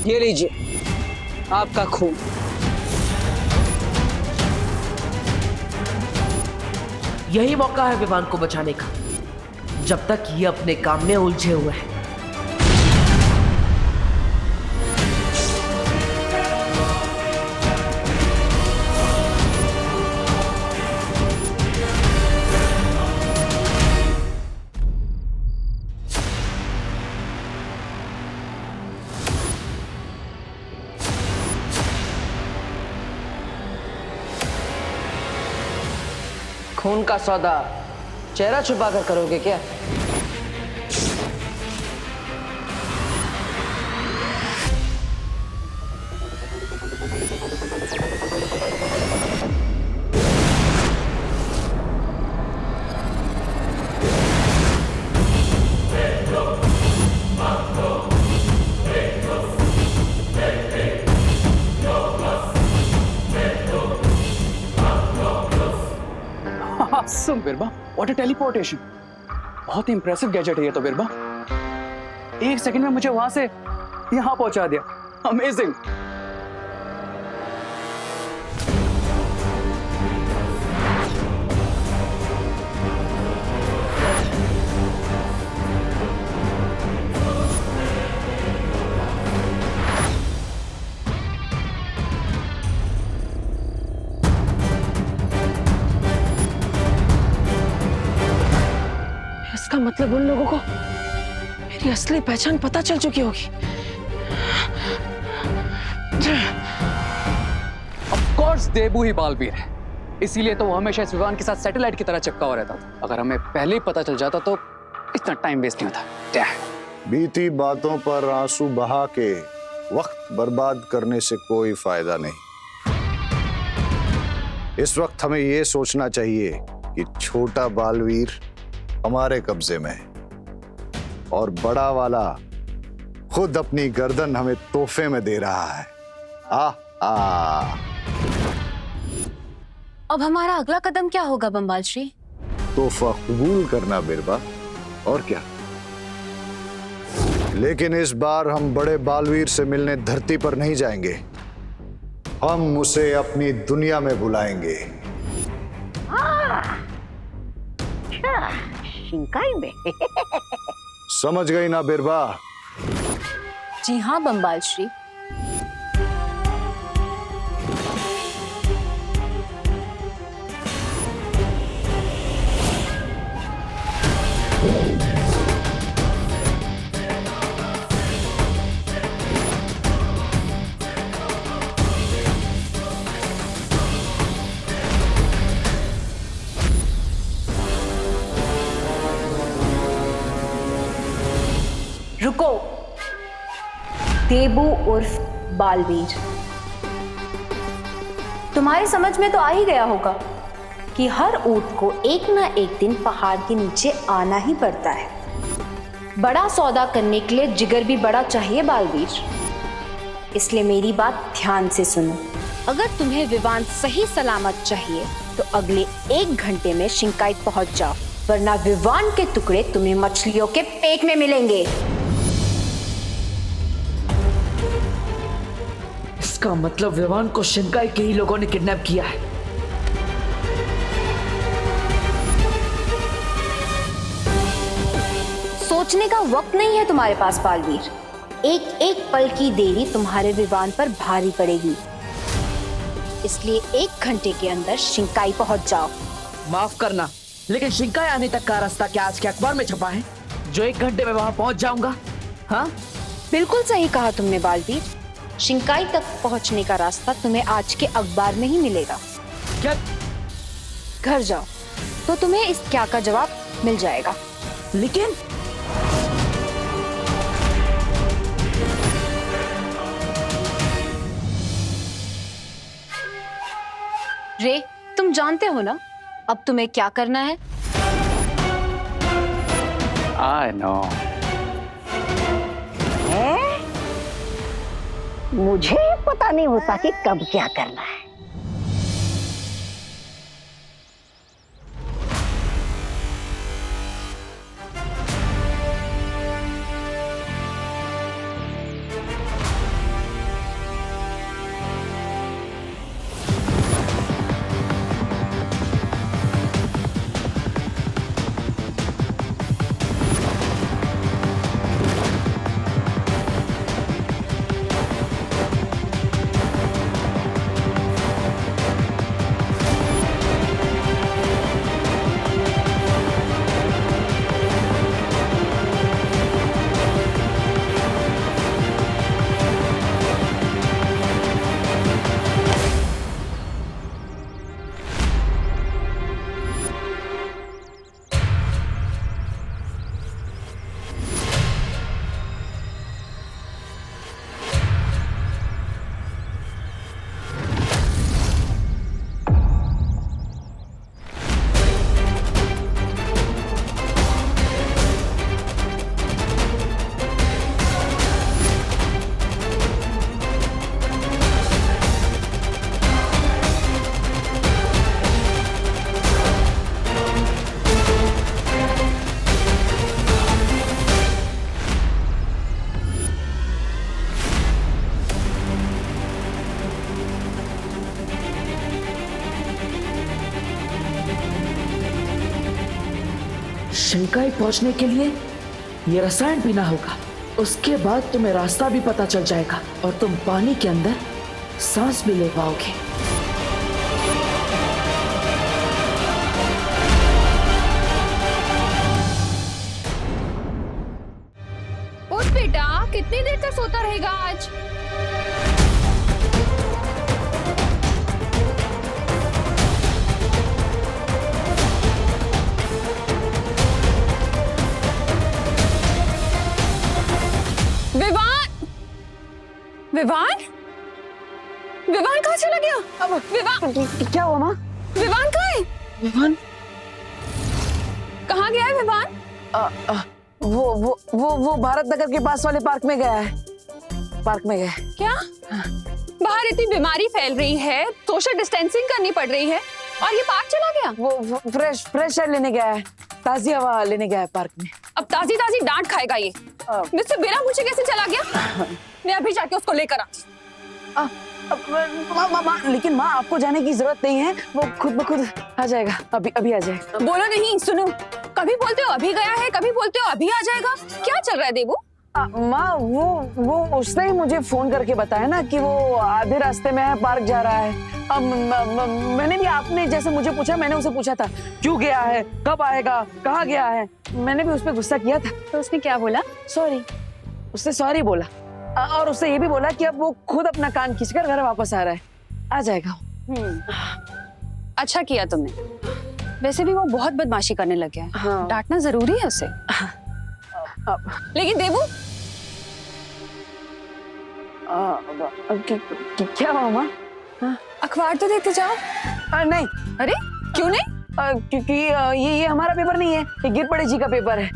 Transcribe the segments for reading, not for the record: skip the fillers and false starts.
ये लीजिए आपका खून। यही मौका है विवान को बचाने का, जब तक ये अपने काम में उलझे हुए हैं। खून का सौदा चेहरा छुपा कर करोगे क्या? Awesome, बिरबा, what a teleportation! बहुत इंप्रेसिव गैजेट है ये तो बिरबा। 1 सेकंड में मुझे वहां से यहाँ पहुंचा दिया। अमेजिंग। इसका मतलब उन लोगों को मेरी असली पहचान पता चल चुकी होगी। ऑफ कोर्स देबू ही बालवीर है, इसीलिए तो वो हमेशा इस विमान के साथ सैटेलाइट की तरह चिपका हुआ रहता था। अगर हमें पहले ही पता चल जाता तो इतना टाइम वेस्ट नहीं होता। बीती बातों पर आंसू बहा के वक्त बर्बाद करने से कोई फायदा नहीं। इस वक्त हमें यह सोचना चाहिए कि छोटा बालवीर हमारे कब्जे में है और बड़ा वाला खुद अपनी गर्दन हमें तोहफे में दे रहा है। अब हमारा अगला कदम क्या होगा बंबाल श्री? तोहफा कबूल करना बिरबा, और क्या। लेकिन इस बार हम बड़े बालवीर से मिलने धरती पर नहीं जाएंगे, हम उसे अपनी दुनिया में बुलाएंगे। शिंकाई में। समझ गई ना बिरबा? जी हाँ बंबाल श्री। रुको, देबू उर्फ बालवीर, तुम्हारी समझ में तो आ ही गया होगा कि हर ऊंट को एक ना एक दिन पहाड़ के नीचे आना ही पड़ता है। बड़ा सौदा करने के लिए जिगर भी बड़ा चाहिए बालवीर, इसलिए मेरी बात ध्यान से सुनो। अगर तुम्हें विमान सही सलामत चाहिए तो अगले 1 घंटे में शिंकाई पहुंच जाओ, वरना विमान के टुकड़े तुम्हें मछलियों के पेट में मिलेंगे। इसका मतलब विवान को शिंकाई के ही लोगों ने किडनैप किया है। सोचने का वक्त नहीं है तुम्हारे पास बालवीर। एक एक पल की देरी तुम्हारे विमान पर भारी पड़ेगी, इसलिए 1 घंटे के अंदर शिंकाई पहुंच जाओ। माफ करना, लेकिन शिंकाई आने तक का रास्ता क्या आज के अखबार में छपा है जो 1 घंटे में वहां पहुंच जाऊंगा? हाँ, बिल्कुल सही कहा तुमने बालवीर। शिंकाई तक पहुंचने का रास्ता तुम्हें आज के अखबार में ही मिलेगा। क्या? घर जाओ तो तुम्हें इस क्या का जवाब मिल जाएगा। लेकिन रे, तुम जानते हो ना अब तुम्हें क्या करना है? I know. मुझे पता नहीं होता कि कब क्या करना है। शिंकाई पहुंचने के लिए ये रसायन पीना होगा। उसके बाद तुम्हें रास्ता भी पता चल जाएगा और तुम पानी के अंदर सांस भी ले पाओगे। उठ बेटा, कितनी देर तक सोता रहेगा आज? विवान, विवान, विवान कहाँ चला गया? अब विवान क्या हुआ माँ? विवान कहाँ है? विवान कहाँ गया है विवान? वो भारत नगर के पास वाले पार्क में गया है। पार्क में गया है। क्या? बाहर इतनी बीमारी फैल रही है, सोशल डिस्टेंसिंग करनी पड़ रही है और ये पार्क चला गया? वो फ्रेश एयर लेने गया है, ताजी हवा लेने गया है पार्क में। अब ताजी ताजी डांट खाएगा ये। मुझसे बिना पूछे कैसे चला गया? मैं अभी जाके उसको लेकर आती। लेकिन माँ आपको जाने की जरूरत नहीं है, वो खुद ब खुद आ जाएगा। अभी आ जाएगा। बोलो नहीं, सुनो, कभी बोलते हो अभी गया है, कभी बोलते हो अभी आ जाएगा। क्या चल रहा है देवू? माँ वो उसने ही मुझे फोन करके बताया ना कि वो आधे रास्ते में है, पार्क जा रहा है। अब मैंने भी, आपने जैसे मुझे पूछा, मैंने उसे पूछा था क्यों गया है, कब आएगा, कहाँ गया है। मैंने भी उस पर गुस्सा किया था। तो उसने क्या बोला? सॉरी। उसने सॉरी बोला और उससे ये भी बोला कि अब वो खुद अपना कान खींचकर घर वापस आ रहा है, आ जाएगा। अच्छा किया तुमने। वैसे भी वो बहुत बदमाशी करने लग गया है। हाँ। डांटना जरूरी है उसे। लेकिन देवू, क्या हुआ माँ? अखबार तो देखते जाओ। नहीं। अरे क्यों नहीं? क्योंकि ये हमारा पेपर नहीं है, ये गिर पड़े जी का पेपर है।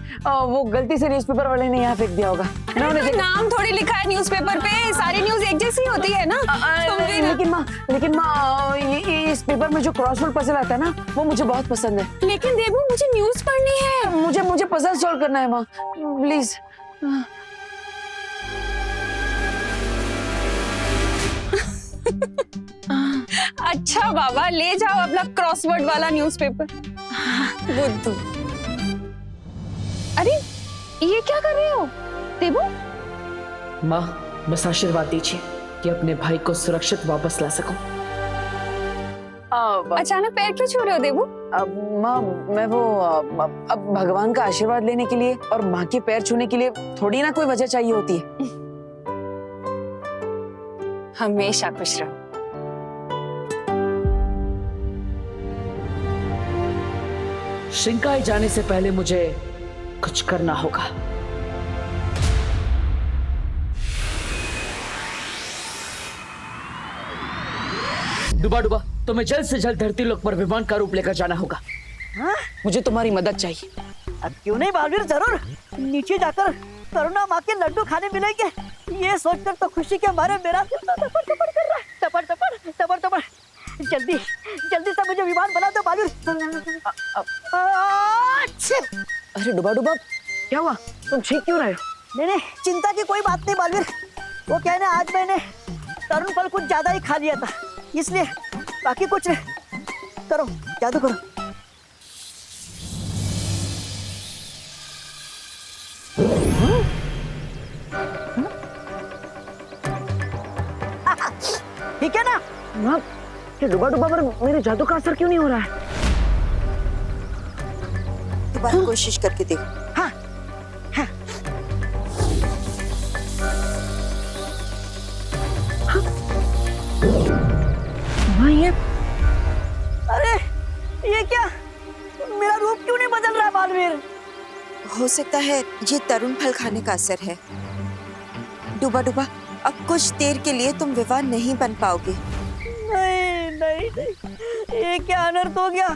वो गलती से न्यूज़पेपर वाले ने यहाँ फेंक दिया होगा। अरे नाम थोड़ी लिखा है न्यूज़पेपर पे, सारी न्यूज़ एक जैसी होती है ना। लेकिन माँ ये इस पेपर में जो क्रॉसवर्ड पजल आता है ना, वो मुझे बहुत पसंद है। लेकिन देवू, मुझे न्यूज़ पढ़नी है। मुझे पजल सॉल्व करना है माँ, प्लीज। अच्छा बाबा, ले जाओ अपना क्रॉसवर्ड वाला न्यूज़पेपर। बुद्धू। अरे ये क्या कर रहे हो देवू? माँ बस आशीर्वाद दीजिए कि अपने भाई को सुरक्षित वापस ला सकूं। अचानक पैर क्यों छू रहे हो देवू? माँ मैं वो अब भगवान का आशीर्वाद लेने के लिए और माँ के पैर छूने के लिए थोड़ी ना कोई वजह चाहिए होती है। हमेशा खुश रहो। शिंकाई जाने से पहले मुझे कुछ करना होगा। डुबा तुम्हें जल्द से जल्द धरती लोक पर विमान का रूप लेकर जाना होगा। हाँ? मुझे तुम्हारी मदद चाहिए। अब क्यों नहीं बालवीर, जरूर। नीचे जाकर करुणा माँ के लड्डू खाने मिलेंगे, ये सोचकर तो खुशी के मारे मेरा दिल तो टपड़ टपड़ कर रहा है। टपड़ टपड़ टपड़ टपड़। जल्दी जल्दी से मुझे विमान बना दो बालवीर। अरे डुबा क्या हुआ? तुम ठीक क्यों रहे हो? नहीं, चिंता की कोई बात नहीं बालवीर। वो क्या है ना, आज मैंने तरुण फल कुछ ज्यादा ही खा लिया था, इसलिए। बाकी कुछ नहीं। करो, जादू करो। ठीक है ना? ये डुबा पर मेरे जादू का असर क्यों नहीं हो रहा है? दोबारा कोशिश करके देखो। हाँ, हाँ। हाँ ये, अरे ये क्या, मेरा रूप क्यों नहीं बदल रहा बालवीर? हो सकता है ये तरुण फल खाने का असर है। डुबा अब कुछ देर के लिए तुम विवाह नहीं बन पाओगे। नहीं नहीं नहीं, ये क्या अनर्थ हो गया?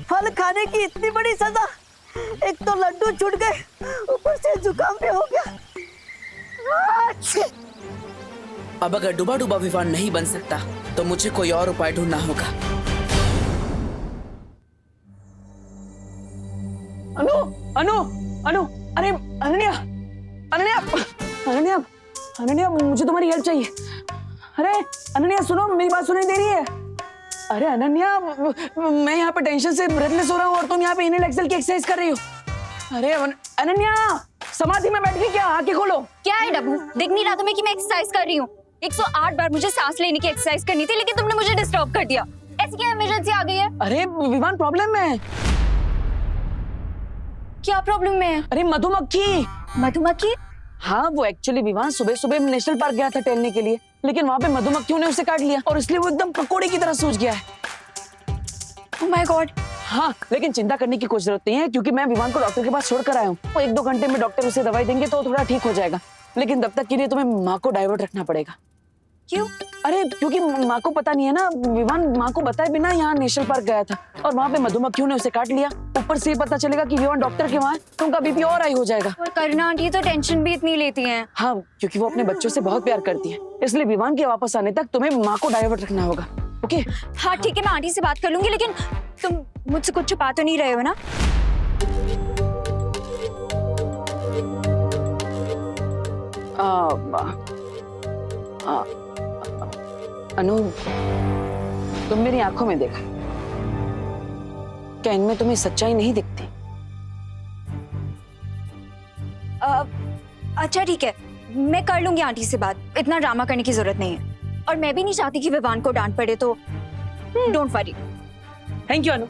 फल खाने की इतनी बड़ी सजा। एक तो लड्डू छूट गए, ऊपर से जुकाम भी हो गया। अब अगर डुबा विवान नहीं बन सकता तो मुझे कोई और उपाय ढूंढना होगा। अनु, अरे अनन्या, मुझे तुम्हारी हेल्प चाहिए। अरे अनन्या सुनो, मेरी बात सुनाई दे रही है? अरे अनन्या, मैं यहाँ पे टेंशन से ब्रेथलेस हो रहा हूँ और तुम यहाँ पे इनहेल एक्सेल की एक्सरसाइज कर रही हो। अरे अनन्या, समाधि में बैठ के क्या, आंखें खोलो। क्या है डब्बू, दिख नहीं रहा तुम्हें कि मैं एक्सरसाइज कर रही हूँ? 108 बार मुझे सांस लेने की एक्सरसाइज करनी थी, लेकिन तुमने मुझे डिस्टर्ब कर दिया। ऐसी क्या इमरजेंसी आ गई है? अरे विवान, प्रॉब्लम में है। क्या प्रॉब्लम में है? अरे मधुमक्खी। मधुमक्खी? हाँ, वो एक्चुअली विवान सुबह सुबह नेशनल पार्क गया था टहलने के लिए, लेकिन वहाँ पे मधुमक्खियों ने उसे काट लिया और इसलिए वो एकदम पकोड़े की तरह सूज गया है। Oh my God. हाँ, लेकिन चिंता करने की कोई जरूरत नहीं है, क्योंकि मैं विवान को डॉक्टर के पास छोड़कर आया हूँ। वो 1-2 घंटे में डॉक्टर उसे दवाई देंगे तो थोड़ा ठीक हो जाएगा, लेकिन तब तक के लिए तुम्हें माँ को डाइवर्ट रखना पड़ेगा। क्यों? अरे क्योंकि माँ को पता नहीं है ना, विवान माँ को बताए बिना यहाँ नेशनल पार्क गया था और वहाँ पे मधुमक्खियों ने उसे काट लिया। ऊपर से पता चलेगा कि विवान डॉक्टर के वहाँ है तो उनका बीपी और हाई हो जाएगा। और करुणा आंटी तो टेंशन भी इतनी लेती हैं। हाँ, क्योंकि वो अपने बच्चों से बहुत प्यार करती है, इसलिए विवान के वापस आने तक तुम्हें माँ को डाइवर्ट रखना होगा। ओके? हाँ ठीक है, मैं आंटी से बात कर लूंगी, लेकिन तुम मुझसे कुछ छुपा तो नहीं रहे हो ना? अनु, तुम मेरी आंखों में देखो, क्या इनमें तुम्हें सच्चाई नहीं दिखती? अच्छा ठीक है, मैं कर लूंगी आंटी से बात, इतना ड्रामा करने की जरूरत नहीं है। और मैं भी नहीं चाहती कि विवान को डांट पड़े, तो डोंट वरी। थैंक यू अनु।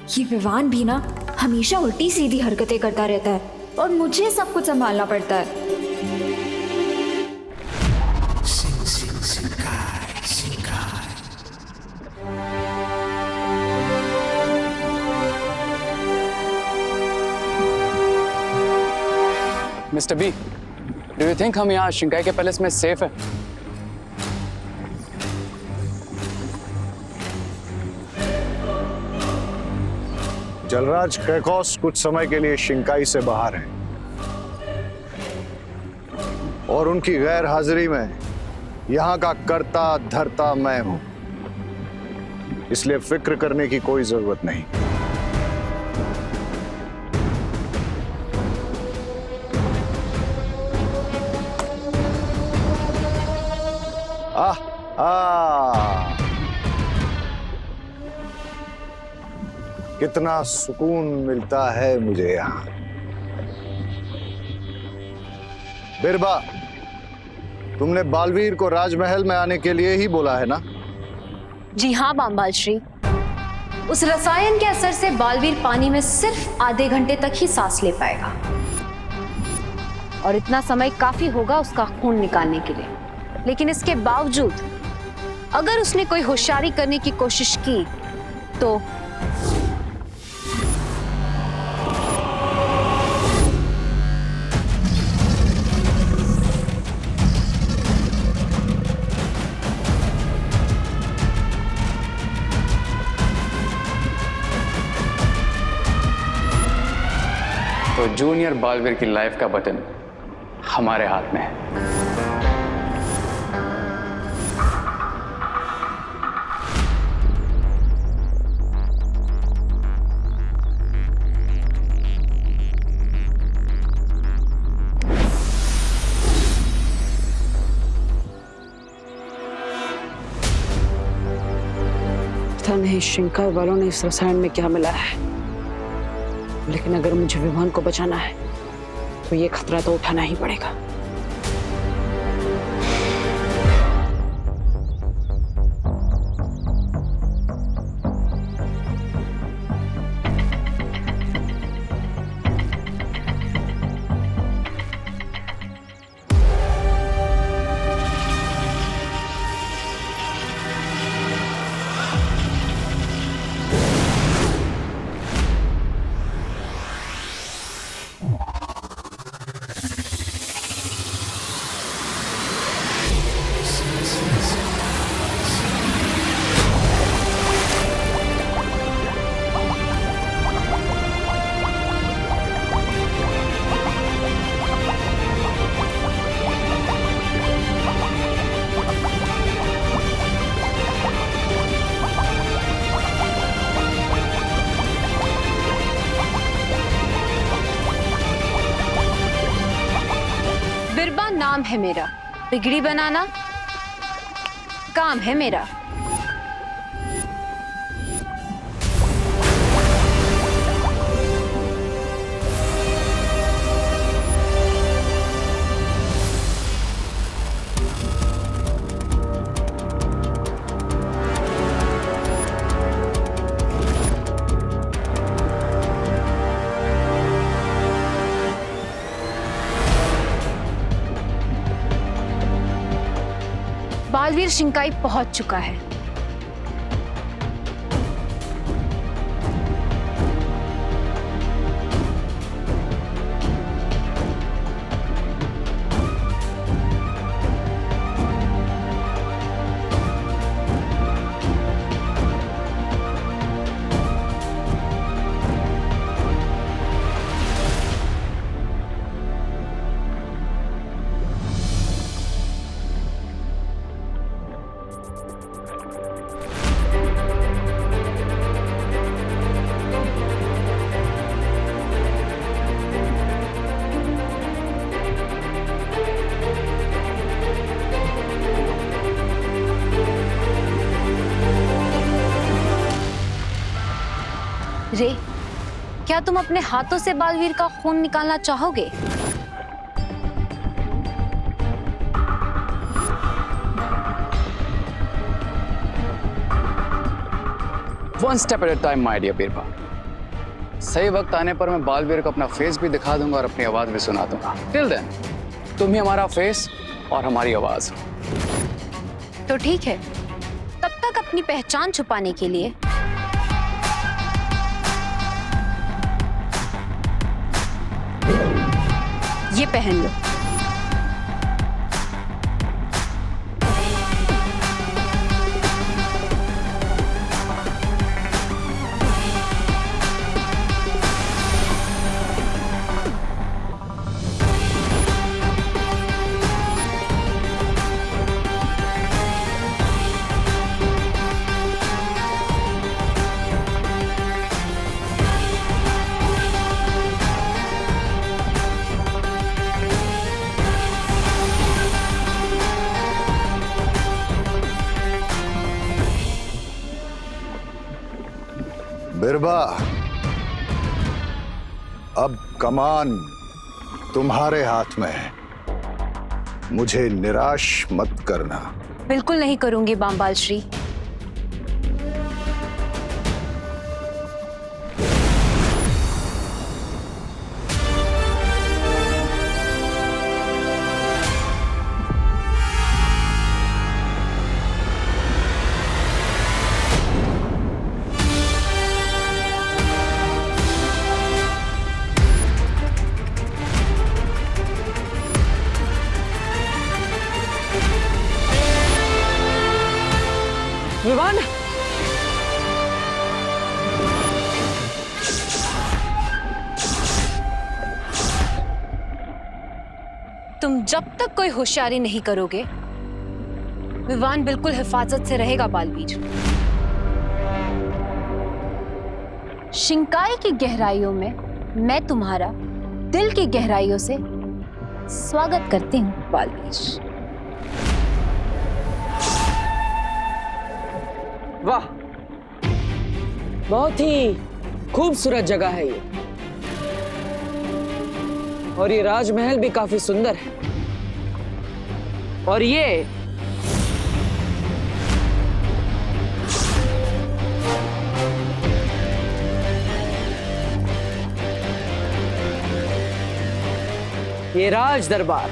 ये विवान भी ना हमेशा उल्टी सीधी हरकतें करता रहता है और मुझे सब कुछ संभालना पड़ता है। Mister B, do you think हम यहाँ शिंकाई के पैलेस में सेफ है? जलराज कैकॉस कुछ समय के लिए शिंकाई से बाहर हैं और उनकी गैर हाजिरी में यहाँ का कर्ता धर्ता मैं हूं, इसलिए फिक्र करने की कोई जरूरत नहीं। कितना सुकून मिलता है मुझे यहाँ। बिरबा, तुमने बालवीर को राजमहल में आने के लिए ही बोला है ना? जी हाँ बामबाल श्री, उस रसायन के असर से बालवीर पानी में सिर्फ आधे घंटे तक ही सांस ले पाएगा और इतना समय काफी होगा उसका खून निकालने के लिए। लेकिन इसके बावजूद अगर उसने कोई होशियारी करने की कोशिश की तो जूनियर बालवीर की लाइफ का बटन हमारे हाथ में है। पता नहीं शिंकाई वालों ने इस रसायन में क्या मिलाया है, लेकिन अगर मुझे विवान को बचाना है तो ये खतरा तो उठाना ही पड़ेगा। बिरबा नाम है मेरा, बिगड़ी बनाना काम है मेरा। बालवीर शिंकाई पहुंच चुका है। रे, क्या तुम अपने हाथों से बालवीर का खून निकालना चाहोगे? One step at a time my dear Birbal. सही वक्त आने पर मैं बालवीर को अपना फेस भी दिखा दूंगा और अपनी आवाज भी सुना दूंगा। टिल देन तुम ही हमारा फेस और हमारी आवाज। तो ठीक है, तब तक अपनी पहचान छुपाने के लिए ये पहन लो। बिरबा, अब कमान तुम्हारे हाथ में है। मुझे निराश मत करना। बिल्कुल नहीं करूंगी बामबाल श्री। विवान, तुम जब तक कोई होशियारी नहीं करोगे, विवान बिल्कुल हिफाजत से रहेगा बालवीर। शिंकाई की गहराइयों में मैं तुम्हारा दिल की गहराइयों से स्वागत करती हूँ बालवीर। वाह, बहुत ही खूबसूरत जगह है ये, और ये राजमहल भी काफी सुंदर है। और ये राज दरबार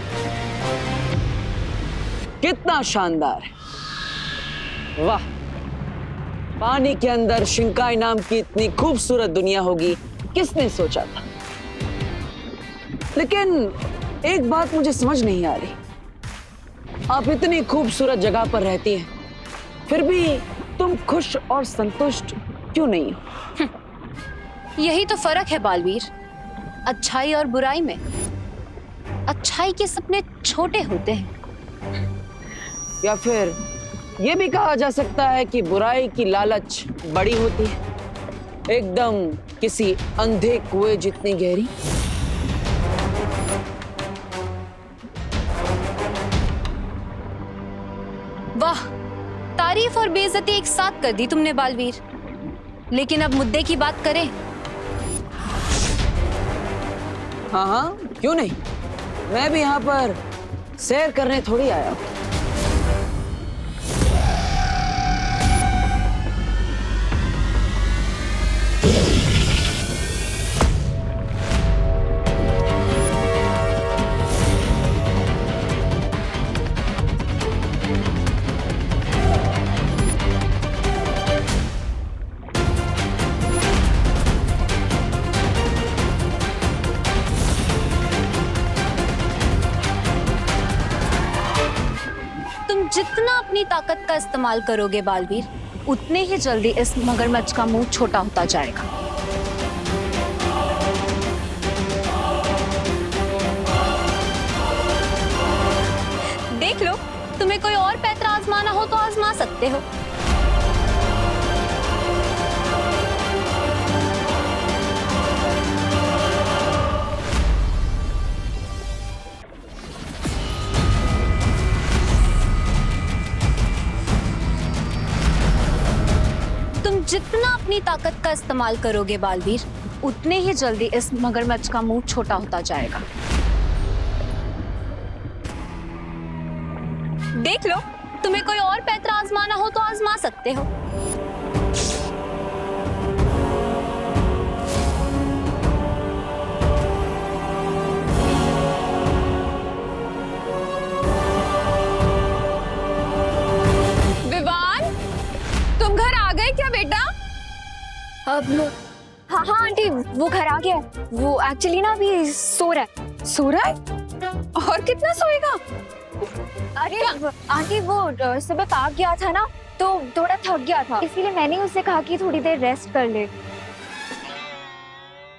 कितना शानदार है। वाह, पानी के अंदर शिंकाई नाम की इतनी खूबसूरत दुनिया होगी, किसने सोचा था। लेकिन एक बात मुझे समझ नहीं आ रही, आप इतनी खूबसूरत जगह पर रहती हैं, फिर भी तुम खुश और संतुष्ट क्यों नहीं हो? यही तो फर्क है बालवीर, अच्छाई और बुराई में। अच्छाई के सपने छोटे होते हैं, या फिर ये भी कहा जा सकता है कि बुराई की लालच बड़ी होती है, एकदम किसी अंधे कुएं जितनी गहरी। वाह, तारीफ और बेइज्जती एक साथ कर दी तुमने बालवीर। लेकिन अब मुद्दे की बात करें। हाँ हाँ, क्यों नहीं, मैं भी यहाँ पर सैर करने थोड़ी आया हूँ। तुम जितना अपनी ताकत का इस्तेमाल करोगे बालवीर, उतने ही जल्दी इस मगरमच्छ का मुंह छोटा होता जाएगा। देख लो, तुम्हें कोई और पैतरा आजमाना हो तो आजमा सकते हो। तुम जितना अपनी ताकत का इस्तेमाल करोगे बालवीर, उतने ही जल्दी इस मगरमच्छ का मुंह छोटा होता जाएगा। देख लो, तुम्हें कोई और पैतरा आजमाना हो तो आजमा सकते हो। विवान, तुम घर आ गए क्या बेटा? अब हाँ आंटी, वो घर आ गया। वो एक्चुअली ना अभी सो रहा है। सो रहा है? और कितना सोएगा? अरे आंटी, वो सुबह पार्क गया था ना, तो थोड़ा थक गया था, इसीलिए मैंने उससे कहा कि थोड़ी देर रेस्ट कर ले।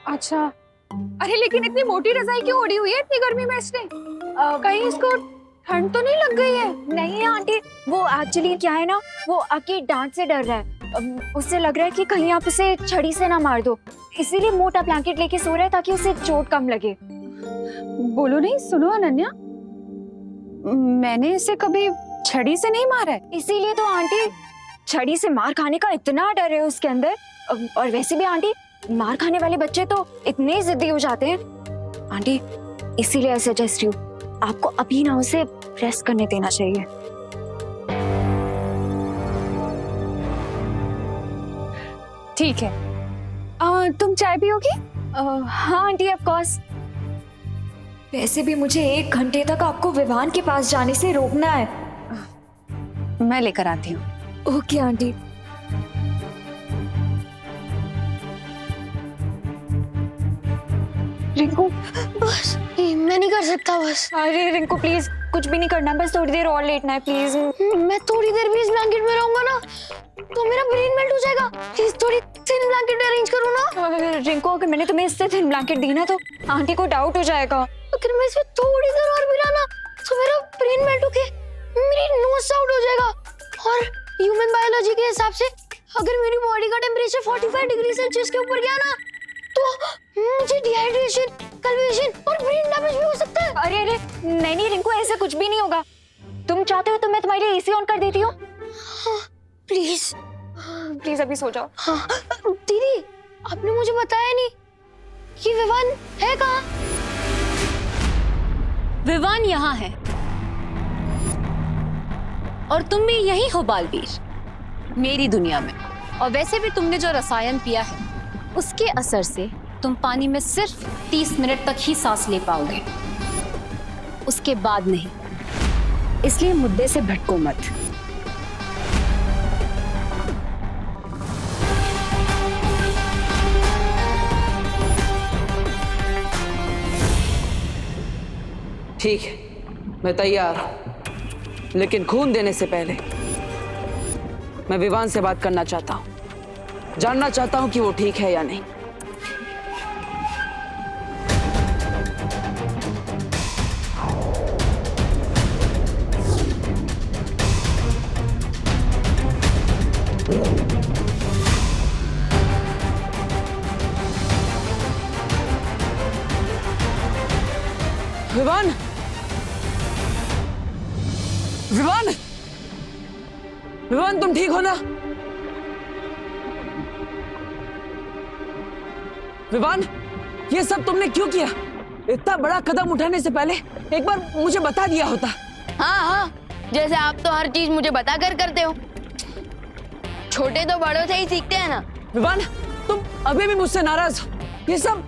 अच्छा, अरे लेकिन इतनी मोटी रजाई क्यों ओढ़ी हुई है इतनी गर्मी में इसने? कहीं इसको ठंड तो नहीं लग गई है? नहीं आंटी, वो एक्चुअली क्या है ना, वो आपकी डांट से डर रहा है। उससे लग रहा है कि कहीं आप उसे छड़ी से ना मार दो, इसीलिए मोटा ब्लैंकेट लेके सो रहा है ताकि उसे चोट कम लगे। बोलो नहीं, सुनो अनन्या, मैंने इसे कभी छड़ी से नहीं मारा है। इसीलिए तो आंटी, छड़ी से मार खाने का इतना डर है उसके अंदर। और वैसे भी आंटी, मार खाने वाले बच्चे तो इतने जिद्दी हो जाते हैं। आंटी, इसीलिए ऐसे सजेस्ट हूँ, आपको अभी ना उसे रेस्ट करने देना चाहिए। ठीक है, तुम चाय पियोगी? हाँ आंटी, ऑफ कोर्स। वैसे भी मुझे 1 घंटे तक आपको विवान के पास जाने से रोकना है। मैं लेकर आती हूँ। Okay aunty. रिंकू, बस मैं नहीं कर सकता बस। अरे रिंकू प्लीज, कुछ भी नहीं करना, बस थोड़ी देर और लेटना है प्लीज। मैं थोड़ी देर भी इस ब्लैंकेट में रहूंगा ना तो मेरा ब्रेन मेल्ट हो जाएगा। प्लीज थोड़ी थिन ब्लैंकेट अरेंज करो ना। रिंकू, अगर मैंने तुम्हें इससे थिन ब्लैंकेट दी ना तो आंटी को डाउट हो जाएगा। अगर मैं इसमें थोड़ी देर और भी रहा ना तो मेरा ब्रेन मेल्ट होके मेरी नोज आउट हो जाएगा। और ह्यूमन बायोलॉजी के हिसाब से अगर मेरी बॉडी का टेम्परेचर 45 डिग्री सेल्सियस के ऊपर गया ना तो मुझे डिहाइड्रेशन, कन्फ्यूजन और ब्रेन डैमेज भी हो सकता है। अरे अरे नहीं रिंकू, ऐसा कुछ भी नहीं होगा। तुम चाहते हो तो मैं तुम्हारे लिए एसी ऑन कर देती हूँ। प्लीज प्लीज अभी सो जाओ। हाँ। दीदी, आपने मुझे बताया नहीं कि विवान है कहाँ? विवान यहाँ है और तुम भी यही हो बालवीर, मेरी दुनिया में। और वैसे भी तुमने जो रसायन पिया है उसके असर से तुम पानी में सिर्फ 30 मिनट तक ही सांस ले पाओगे, उसके बाद नहीं। इसलिए मुद्दे से भटको मत। ठीक है, मैं तैयार हूं, लेकिन खून देने से पहले मैं विवान से बात करना चाहता हूं, जानना चाहता हूं कि वो ठीक है या नहीं। विवान, विवान, विवान, तुम ठीक हो ना? विवान, ये सब तुमने क्यों किया? इतना बड़ा कदम उठाने से पहले एक बार मुझे बता दिया होता। हाँ हाँ, जैसे आप तो हर चीज मुझे बता कर करते हो। छोटे तो बड़ों से ही सीखते हैं ना। विवान, तुम अभी भी मुझसे नाराज हो? ये सब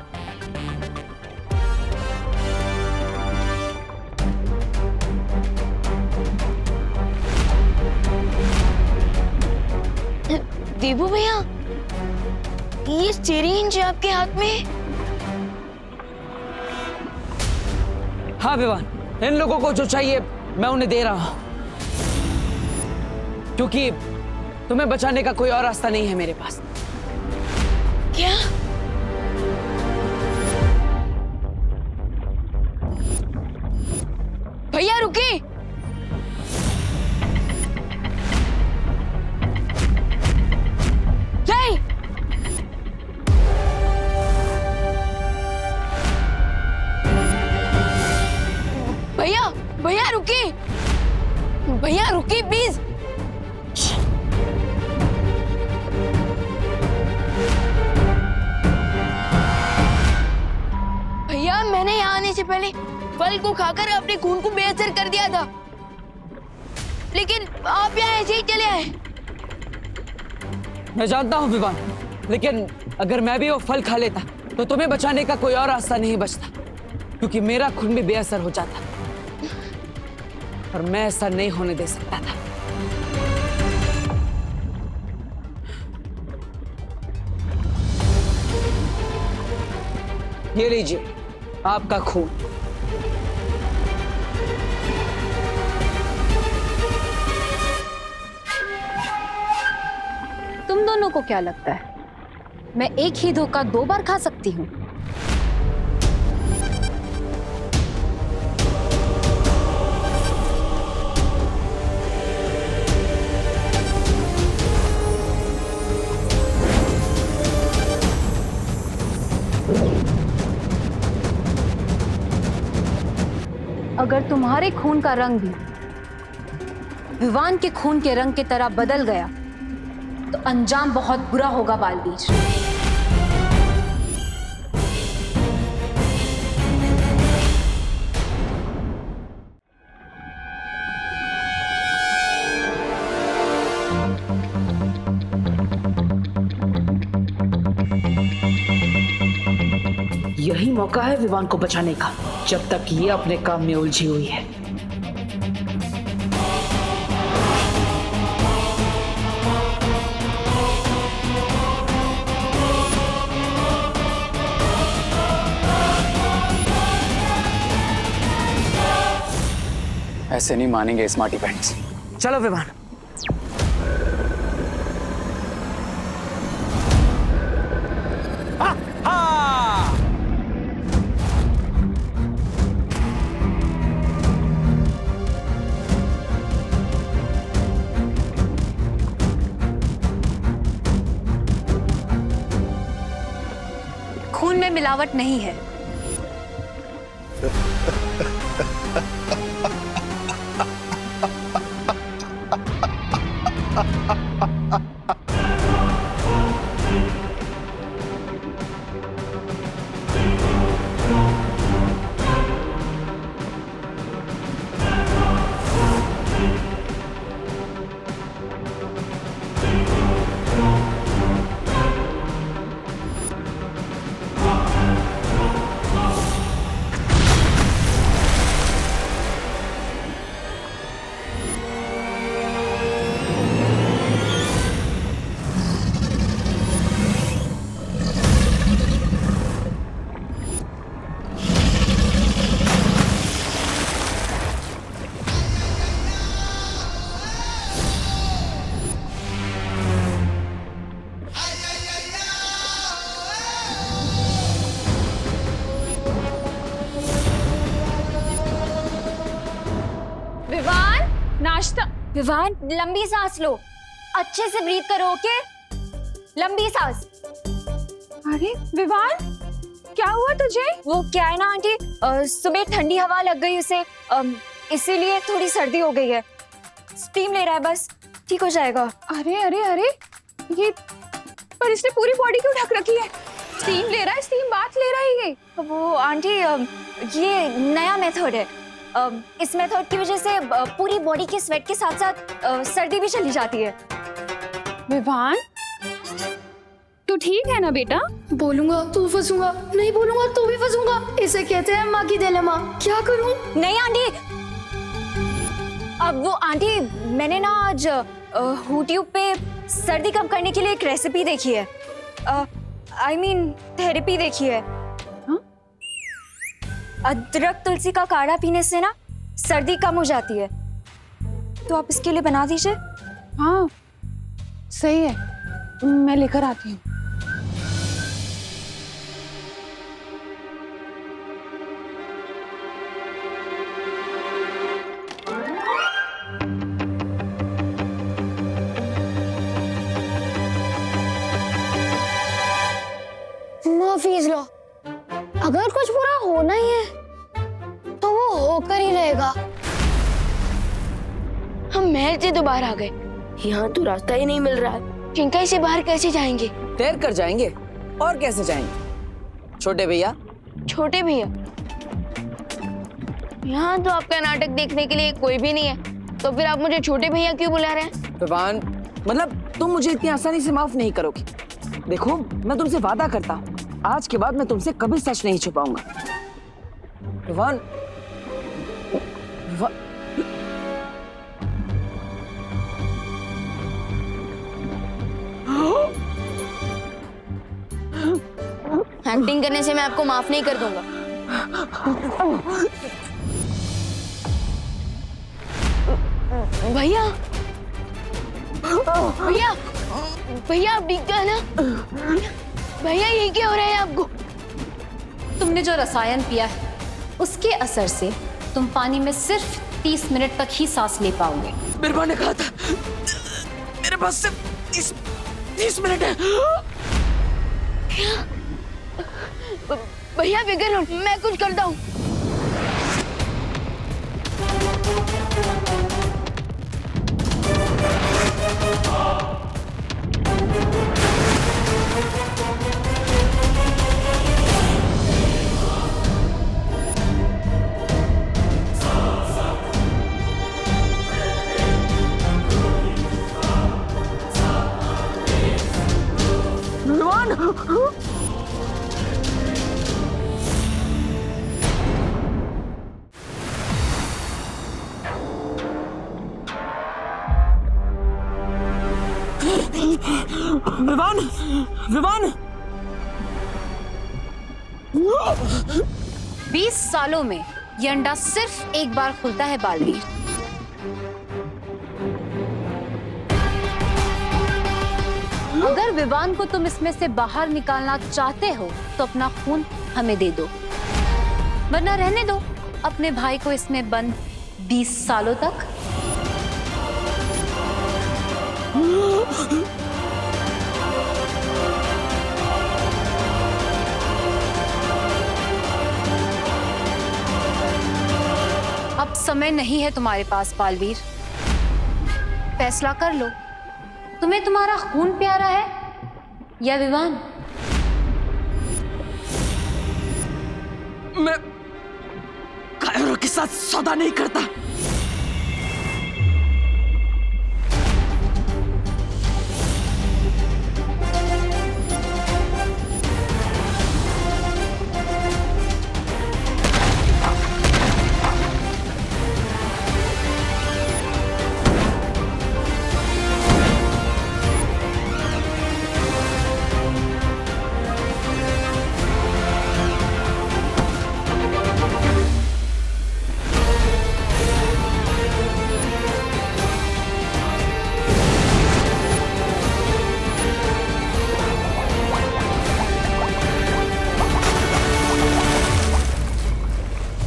देबू भैया, ये सिरिंज आपके हाथ में? हाँ विवान, इन लोगों को जो चाहिए मैं उन्हें दे रहा हूं। क्योंकि तुम्हें बचाने का कोई और रास्ता नहीं है मेरे पास। क्या? भैया रुकिए। नहीं, भैया भैया रुकिए, भैया रुकिए प्लीज। भैया मैंने यहाँ आने से पहले फल को खाकर अपने खून को बेअसर कर दिया था, लेकिन आप यहाँ ऐसे ही चले आए। मैं जानता हूँ विवान, लेकिन अगर मैं भी वो फल खा लेता तो तुम्हें बचाने का कोई और रास्ता नहीं बचता, क्योंकि मेरा खून भी बेअसर हो जाता और मैं ऐसा नहीं होने दे सकता था। ये लीजिए आपका खून। तुम दोनों को क्या लगता है मैं एक ही धोखा 2 बार खा सकती हूँ? अगर तुम्हारे खून का रंग भी विवान के खून के रंग की तरह बदल गया तो अंजाम बहुत बुरा होगा बालवीर। यही मौका है विवान को बचाने का, जब तक ये अपने काम में उलझी हुई है। ऐसे नहीं मानेंगे स्मार्टी पैंट्स। चलो विवान। खून में मिलावट नहीं है। विवान लंबी सांस लो, अच्छे से ब्रीथ करो, ओके? लंबी सांस। अरे विवान, क्या हुआ तुझे? वो क्या है ना आंटी, सुबह ठंडी हवा लग गई उसे, इसीलिए थोड़ी सर्दी हो गई है। स्टीम ले रहा है, बस ठीक हो जाएगा। अरे अरे अरे, ये पर इसने पूरी बॉडी क्यों ढक रखी है? स्टीम ले रहा है, स्टीम बाथ ले रहा है ये। वो आंटी ये नया मेथड है। इस मेथड की वजह से पूरी बॉडी के स्वेट के साथ साथ सर्दी भी चली जाती है। विवान, तू ठीक है ना बेटा? बोलूंगा तो फंसूंगा, नहीं बोलूंगा तो भी फंसूंगा। इसे कहते हैं माँ की दिलेमा। क्या करूं? नहीं आंटी, अब वो आंटी मैंने ना आज यूट्यूब पे सर्दी कम करने के लिए एक रेसिपी देखी है, I mean थेरेपी देखी है। अदरक तुलसी का काढ़ा पीने से ना सर्दी कम हो जाती है, तो आप इसके लिए बना दीजिए। हाँ सही है, मैं लेकर आती हूँ। फीस लो, अगर कुछ बुरा होना ही है तो वो होकर ही रहेगा। हम महल से तो बाहर आ गए, यहाँ तो रास्ता ही नहीं मिल रहा है। चिंकाई से बाहर कैसे जाएंगे? तैर कर जाएंगे, और कैसे जाएंगे? छोटे भैया। छोटे भैया? यहाँ तो आपका नाटक देखने के लिए कोई भी नहीं है, तो फिर आप मुझे छोटे भैया क्यों बुला रहे हैं? विवान, मतलब तुम मुझे इतनी आसानी से माफ नहीं करोगी। देखो, मैं तुमसे वादा करता हूँ, आज के बाद मैं तुमसे कभी सच नहीं छुपाऊंगा। विवान, एक्टिंग करने से मैं आपको माफ नहीं कर दूंगा। भैया, भैया, भैया आप ठीक है ना? भैया ये क्या हो रहा है आपको? तुमने जो रसायन पिया है उसके असर से तुम पानी में सिर्फ 30 मिनट तक ही सांस ले पाओगे। बिरबा ने कहा था मेरे पास सिर्फ 30 मिनट है। भैया फिक्र मत, मैं कुछ करता हूँ। विवान, विवान, 20 सालों में ये अंडा सिर्फ एक बार खुलता है बालवीर। अगर विवान को तुम इसमें से बाहर निकालना चाहते हो तो अपना खून हमें दे दो, वरना रहने दो अपने भाई को इसमें बंद 20 सालों तक। अब समय नहीं है तुम्हारे पास बालवीर, फैसला कर लो, तुम्हें तुम्हारा खून प्यारा है या विवान? मैं कायरों के साथ सौदा नहीं करता।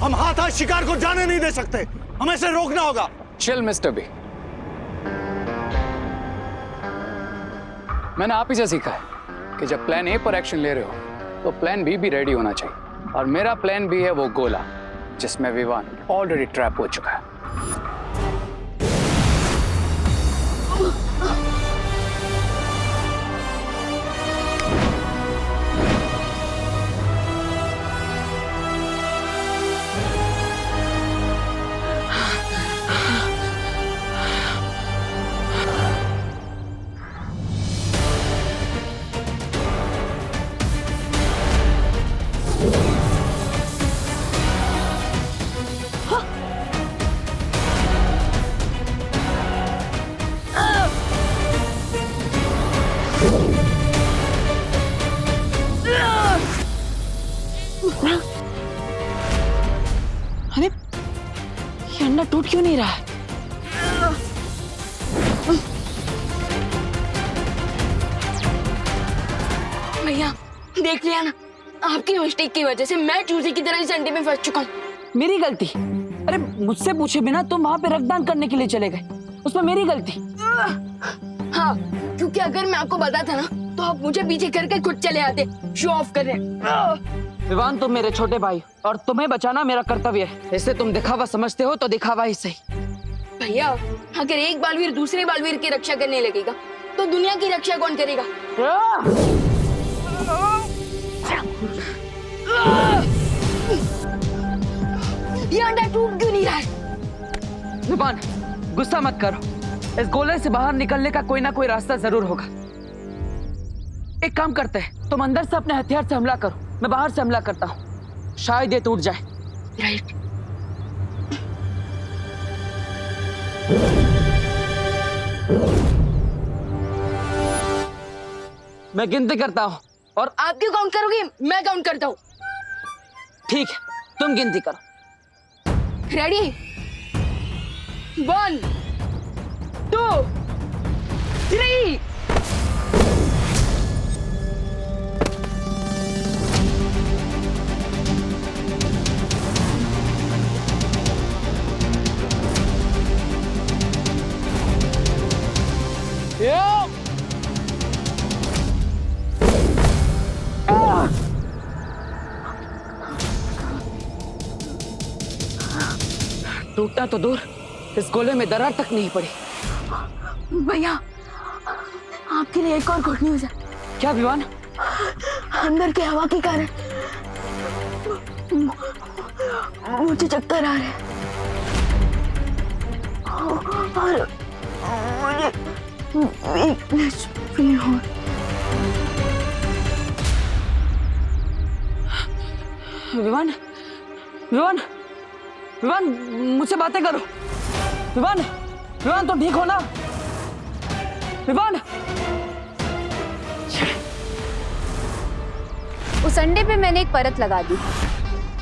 हम हाथ शिकार को जाने नहीं दे सकते, हमें इसे रोकना होगा। चिल मिस्टर बी, मैंने आप ही से सीखा है कि जब प्लान ए पर एक्शन ले रहे हो तो प्लान बी भी रेडी होना चाहिए, और मेरा प्लान बी है वो गोला जिसमें विवान ऑलरेडी ट्रैप हो चुका है। अरे ये अंडा टूट क्यों नहीं रहा है? देख लिया ना, आपकी मिस्टेक की वजह से मैं चूजे की तरह इस अंडे में फंस चुका हूँ। मेरी गलती? अरे मुझसे पूछे बिना तुम वहां पे रक्तदान करने के लिए चले गए, उसमें मेरी गलती? हाँ, क्योंकि अगर मैं आपको बताता ना तो आप मुझे पीछे करके खुद चले आते शो ऑफ करने। विवान, तुम मेरे छोटे भाई और तुम्हें बचाना मेरा कर्तव्य है। इससे तुम दिखावा समझते हो तो दिखावा ही सही। भैया, अगर एक बालवीर दूसरे बालवीर की रक्षा करने लगेगा तो दुनिया की रक्षा कौन करेगा? ये अंडा टूट क्यों नहीं रहा है? विवान, गुस्सा मत करो, इस गोले से बाहर निकलने का कोई ना कोई रास्ता जरूर होगा। एक काम करते हैं, तुम अंदर से अपने हथियार से हमला करो, मैं बाहर से हमला करता हूँ, शायद ये टूट जाए। राइट। मैं गिनती करता हूँ और आप क्यों काउंट करोगे? मैं काउंट करता हूँ। ठीक है, तुम गिनती करो। रेडी? 1 2 3। टूटना तो दूर, इस गोले में दरार तक नहीं पड़ी। भैया, आपके लिए एक और गुड न्यूज़ है। क्या विवान? अंदर की हवा के कारण मुझे चक्कर आ रहे हैं और मुझे वीकनेस फील हो। विवान, विवान, विवान, मुझसे बातें करो। विवान, विवान, तो ठीक हो ना? विवान। उस अंडे पे मैंने एक परत लगा दी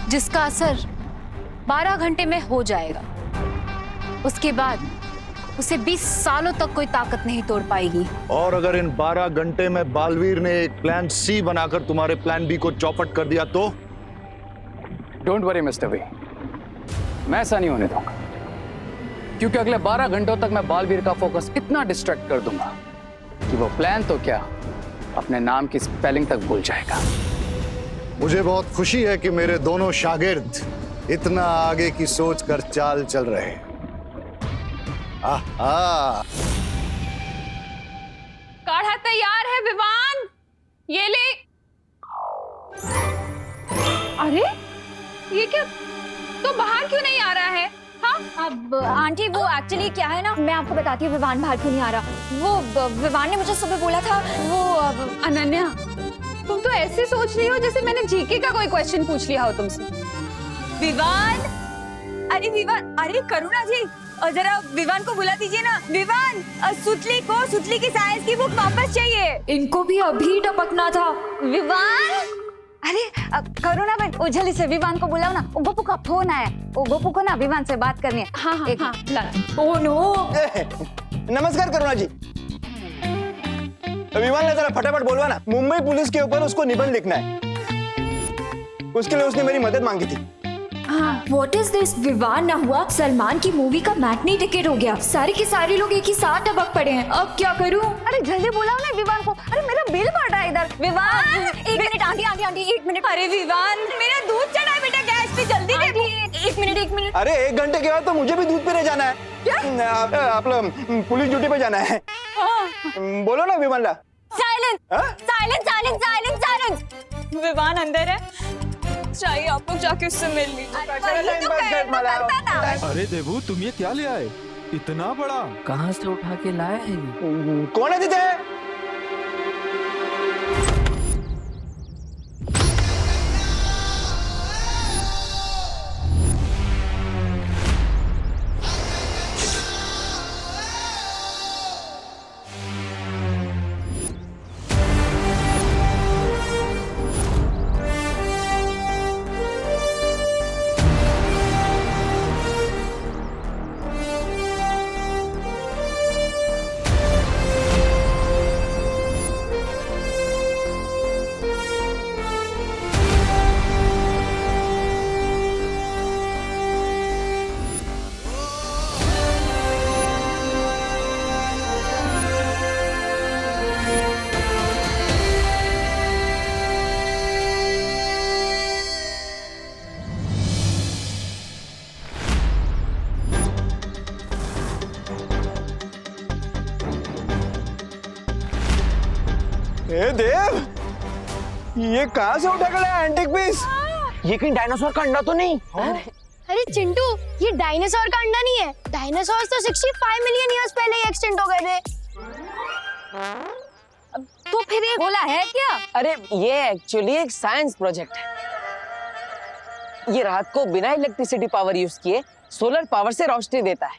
जिसका असर 12 घंटे में हो जाएगा। उसके बाद उसे 20 सालों तक कोई ताकत नहीं तोड़ पाएगी। और अगर इन 12 घंटे में बालवीर ने एक प्लान सी बनाकर तुम्हारे प्लान बी को चौपट कर दिया तो? डोंट वरी मिस्टर वी, मैं ऐसा नहीं होने दूंगा, क्योंकि अगले 12 घंटों तक मैं बालवीर का फोकस इतना डिस्ट्रैक्ट कर दूंगा कि वो प्लान तो क्या, अपने नाम की स्पेलिंग तक भूल जाएगा। मुझे बहुत खुशी है कि मेरे दोनों शागिर्द इतना आगे की सोच कर चाल चल रहे हैं। आहा। काढ़ा तैयार है विवान, ये ले। अरे ये क्या, तो बाहर क्यों नहीं आ रहा है? हाँ अब आंटी वो एक्चुअली क्या है ना, मैं आपको बताती हूँ विवान बाहर क्यों नहीं आ रहा। वो विवान ने मुझे सुबह बोला था, वो अनन्या, तुम तो ऐसे सोच रही हो जैसे मैंने जीके का कोई क्वेश्चन पूछ लिया हो तुमसे। विवान, अरे विवान, अरे करुणा जी, और जरा विवान को बुला दीजिए ना। विवान, सुतली की साइंस की बुक वापस चाहिए। इनको भी अभी टपकना था। विवान, अरे करुणा बहन, उजली से विवान को बुलाओ ना, गोपू का फोन आया, वो गोपू को ना विवान से बात करनी है। हाँ हाँ हाँ, ला। Oh no. नमस्कार करुणा जी। विमान ने जरा फटाफट बोलवा ना, मुंबई पुलिस के ऊपर उसको निबंध लिखना है, उसके लिए उसने मेरी मदद मांगी थी। What is this? विवान ना हुआ, सलमान की मूवी का मैटनी टिकट हो गया, सारे के सारे लोग एक ही साथ टपक पड़े हैं, अब क्या करूं? अरे जल्दी बुलाओ ना विवान को, अरे मेरा बिल बढ़ रहा है इधर। विवान, एक मिनट आंटी, आंटी, आंटी, एक मिनट। अरे विवान, मेरा दूध चढ़ा है बेटा गैस पे, जल्दी दे। एक मिनट, एक मिनट। अरे 1 घंटे के बाद तो मुझे भी दूध पीने जाना है। आप पुलिस ड्यूटी पे जाना है। बोलो ना Vimala. Silence, silence, silence, silence, silence. Vivaan अंदर है, चाहिए आप लोग जाके उससे मिल लीजिए। अरे देवू, तुम ये क्या ले आए? इतना बड़ा कहाँ से उठा के लाए हैं? कौन है दीदी? ए देव, ये कहाँ से उठा कर लाया एंटीक पीस? ये कहीं डायनासोर का अंडा तो नहीं? अरे चिंटू, ये डायनासोर का अंडा नहीं है। डायनासोर तो 65 मिलियन ईयर्स पहले ही एक्सटिंक्ट हो गए थे। तो फिर ये गोला है क्या? अरे ये एक्चुअली एक साइंस प्रोजेक्ट है। ये रात को बिना इलेक्ट्रिसिटी पावर यूज किए सोलर पावर से रोशनी देता है।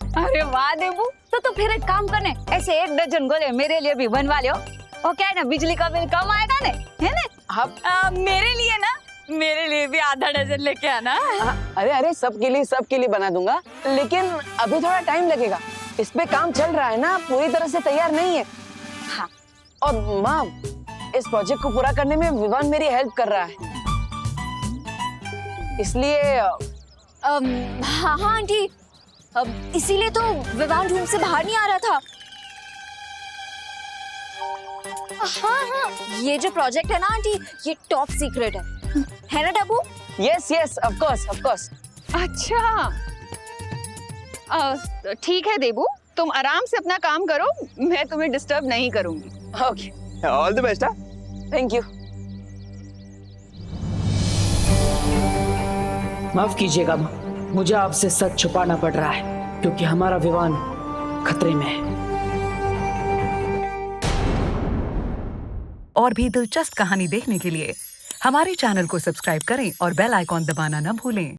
अरे वाह देबू, तो फिर एक काम करने, ऐसे 1 डजन गोले मेरे लिए भी बनवा लो। और क्या है ना, बिजली का बिल कम आएगा ने, है ना? मेरे लिए ना, मेरे लिए भी आधा डजन लेके आना। अरे सबके लिए बना दूंगा, लेकिन अभी थोड़ा टाइम लगेगा। इस पे काम चल रहा है ना, पूरी तरह से तैयार नहीं है। हाँ। और माँ, इस प्रोजेक्ट को पूरा करने में विवान मेरी हेल्प कर रहा है, इसलिए हाँ आंटी, इसीलिए तो विवान रूम से बाहर नहीं आ रहा था। हाँ, ये जो प्रोजेक्ट है ना आंटी, ये टॉप सीक्रेट है ना डब्बू? Yes of course. अच्छा, ठीक है देबू, तुम आराम से अपना काम करो, मैं तुम्हें डिस्टर्ब नहीं करूंगी। Okay, all the best. Thank you. माफ कीजिएगा माँ, मुझे आपसे सच छुपाना पड़ रहा है क्योंकि हमारा विवान खतरे में है। और भी दिलचस्प कहानी देखने के लिए हमारे चैनल को सब्सक्राइब करें और बेल आइकॉन दबाना न भूलें।